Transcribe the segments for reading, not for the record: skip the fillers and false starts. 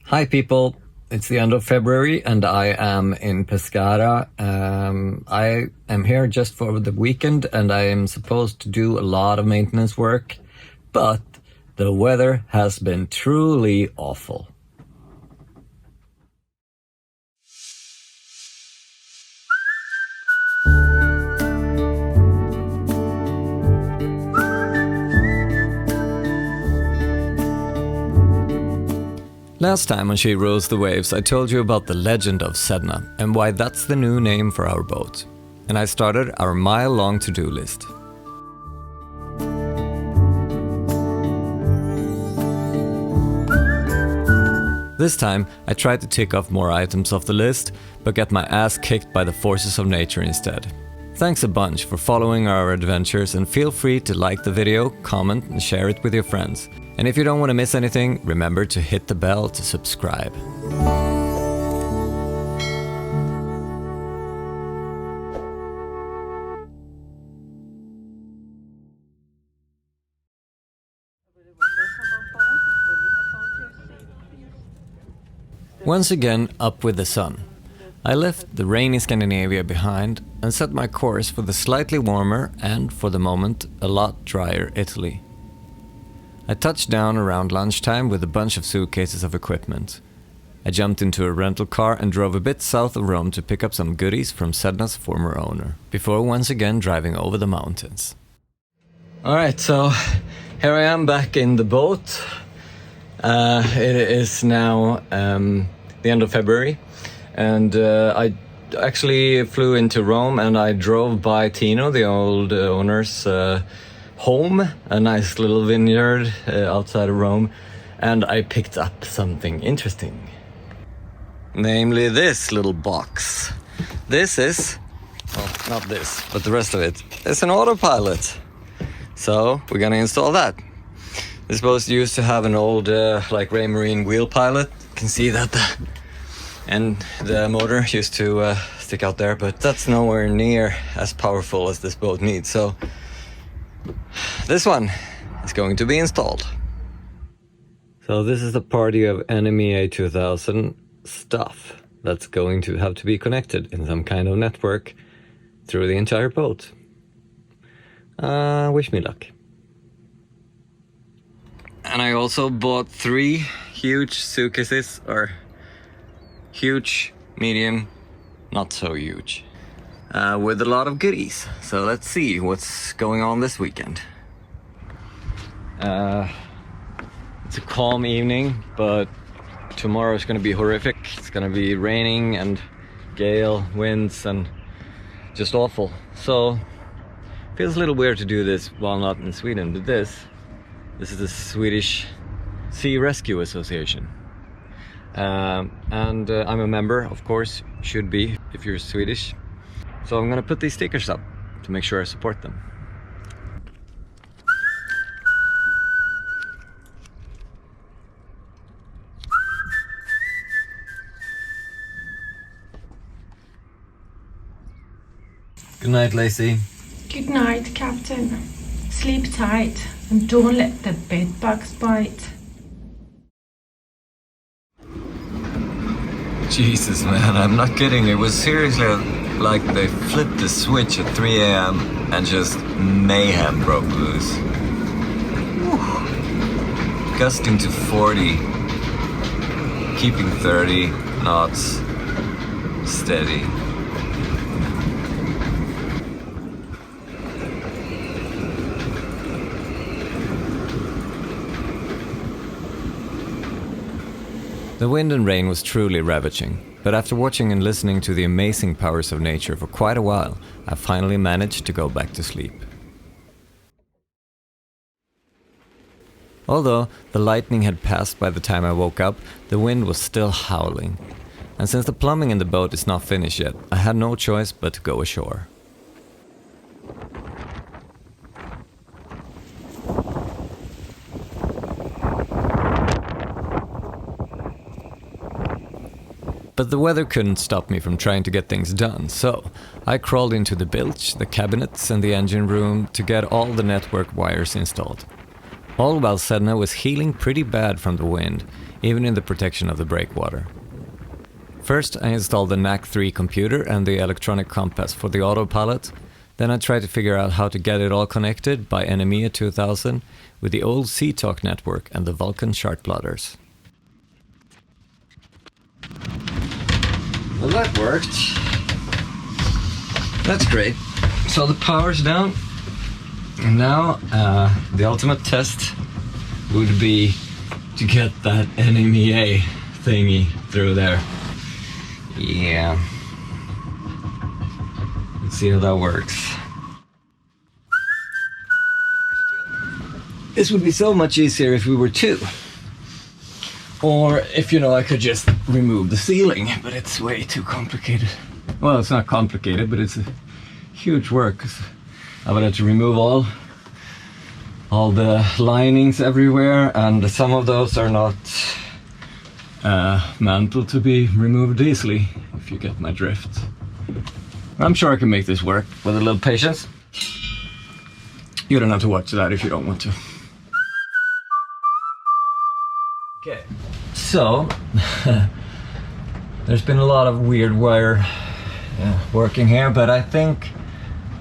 Hi people, it's the end of February and I am in Pescara. I am here just for the weekend and I am supposed to do a lot of maintenance work, but the weather has been truly awful. Last time on She Rose the Waves I told you about the legend of Sedna and why that's the new name for our boat. And I started our mile-long to-do list. This time I tried to tick off more items off the list, but get my ass kicked by the forces of nature instead. Thanks a bunch for following our adventures and feel free to like the video, comment and share it with your friends. And if you don't want to miss anything, remember to hit the bell to subscribe. Once again, up with the sun. I left the rainy Scandinavia behind and set my course for the slightly warmer and, for the moment, a lot drier Italy. I touched down around lunchtime with a bunch of suitcases of equipment. I jumped into a rental car and drove a bit south of Rome to pick up some goodies from Sedna's former owner, before once again driving over the mountains. Alright, so here I am back in the boat. It is now the end of February, and I actually flew into Rome and I drove by Tino, the old owner's home, a nice little vineyard outside of Rome, and I picked up something interesting. Namely this little box. This is, well, not this, but the rest of it. It's an autopilot. So we're gonna install that. This boat used to have an old like Raymarine wheel pilot. You can see that the motor used to stick out there, but that's nowhere near as powerful as this boat needs. So this one is going to be installed. So this is the party of NMEA 2000 stuff that's going to have to be connected in some kind of network through the entire boat. Wish me luck. And I also bought 3 huge suitcases, or huge, medium, not so huge. With a lot of goodies. So let's see what's going on this weekend. It's a calm evening, but tomorrow is going to be horrific. It's going to be raining and gale, winds, and just awful. So it feels a little weird to do this while not in Sweden, but this is the Swedish Sea Rescue Association. And I'm a member, of course, should be if you're Swedish. So I'm gonna put these stickers up to make sure I support them. Good night, Lazie. Good night, Captain. Sleep tight and don't let the bed bugs bite. Jesus, man, I'm not kidding. It was seriously like they flipped the switch at 3 a.m. and just mayhem broke loose. Whew. Gusting to 40, keeping 30 knots steady. The wind and rain was truly ravaging, but after watching and listening to the amazing powers of nature for quite a while, I finally managed to go back to sleep. Although the lightning had passed by the time I woke up, the wind was still howling. And since the plumbing in the boat is not finished yet, I had no choice but to go ashore. But the weather couldn't stop me from trying to get things done, so I crawled into the bilge, the cabinets and the engine room to get all the network wires installed. All while Sedna was healing pretty bad from the wind, even in the protection of the breakwater. First, I installed the NAC3 computer and the electronic compass for the autopilot. Then I tried to figure out how to get it all connected by NMEA 2000 with the old SeaTalk network and the Vulcan chart plotters. Well, that worked. That's great. So the power's down. And now the ultimate test would be to get that NMEA thingy through there. Yeah. Let's see how that works. This would be so much easier if we were two. Or if, I could just remove the ceiling, but it's way too complicated. Well, it's not complicated, but it's a huge work, 'cause I would have to remove all the linings everywhere, and some of those are not meant to be removed easily, if you get my drift. I'm sure I can make this work with a little patience. You don't have to watch that if you don't want to. Okay, so there's been a lot of weird wire working here, but I think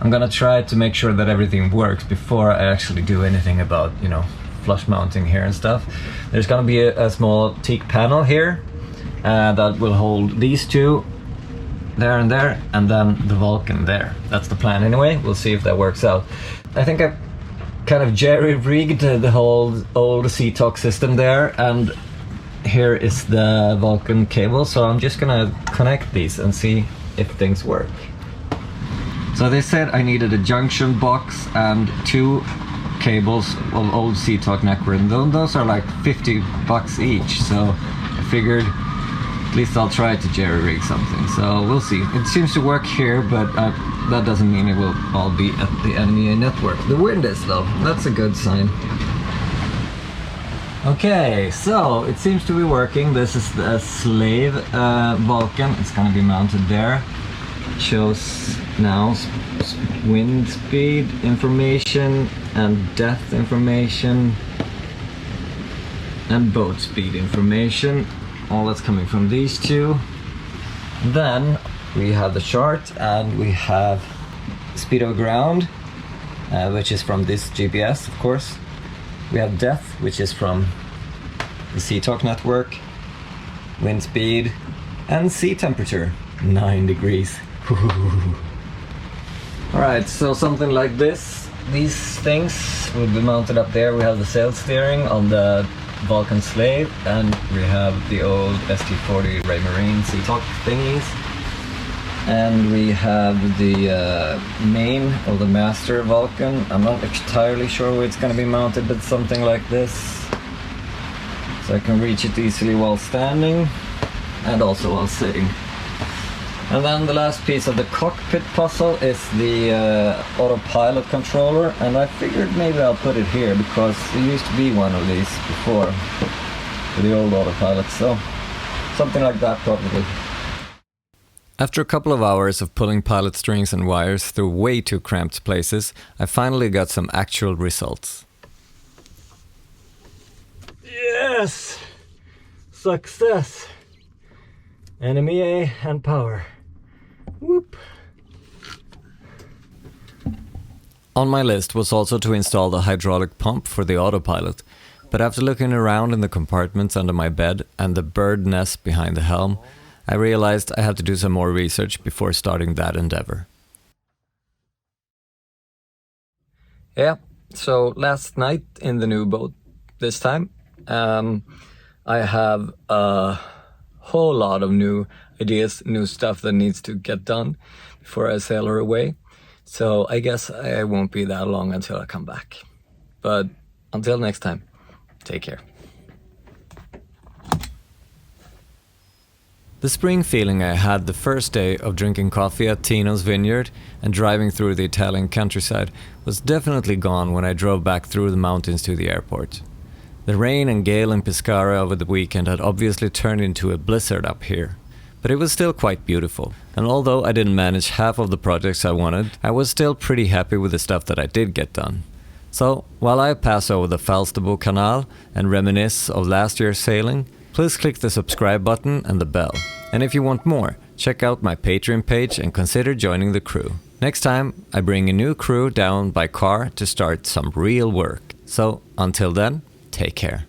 I'm gonna try to make sure that everything works before I actually do anything about, flush mounting here and stuff. There's gonna be a small teak panel here that will hold these two there and there, and then the Vulcan there. That's the plan anyway. We'll see if that works out. I think I've kind of jerry-rigged the whole old SeaTalk system there, and here is the Vulcan cable, so I'm just gonna connect these and see if things work. So they said I needed a junction box and 2 cables of old SeaTalk network, and those are like $50 each, so I figured at least I'll try to jerry-rig something, so we'll see. It seems to work here, but that doesn't mean it will all be at the NMEA network. The wind is though, that's a good sign. Okay, so it seems to be working. This is the slave Vulcan. It's gonna be mounted there. It shows now wind speed information and depth information and boat speed information. All that's coming from these two. Then we have the chart, and we have speed of ground, which is from this GPS, of course. We have depth, which is from the SeaTalk network, wind speed, and sea temperature, 9 degrees. Alright, so something like this. These things will be mounted up there. We have the sail steering on the Vulcan Slave, and we have the old ST40 Raymarine SeaTalk thingies. And we have the main of the Master Vulcan. I'm not entirely sure where it's going to be mounted, but something like this. So I can reach it easily while standing and also while sitting. And then the last piece of the cockpit puzzle is the autopilot controller, and I figured maybe I'll put it here because there used to be one of these before for the old autopilot, so something like that probably. After a couple of hours of pulling pilot strings and wires through way too cramped places, I finally got some actual results. Yes! Success! NMEA and power. Whoop! On my list was also to install the hydraulic pump for the autopilot, but after looking around in the compartments under my bed and the bird nest behind the helm, I realized I had to do some more research before starting that endeavor. Yeah, so last night in the new boat this time, I have a whole lot of new ideas, new stuff that needs to get done before I sail her away. So I guess I won't be that long until I come back. But until next time, take care. The spring feeling I had the first day of drinking coffee at Tino's vineyard and driving through the Italian countryside was definitely gone when I drove back through the mountains to the airport. The rain and gale in Pescara over the weekend had obviously turned into a blizzard up here, but it was still quite beautiful. And although I didn't manage half of the projects I wanted, I was still pretty happy with the stuff that I did get done. So, while I pass over the Falsterbo Canal and reminisce of last year's sailing, please click the subscribe button and the bell. And if you want more, check out my Patreon page and consider joining the crew. Next time, I bring a new crew down by car to start some real work. So, until then, take care.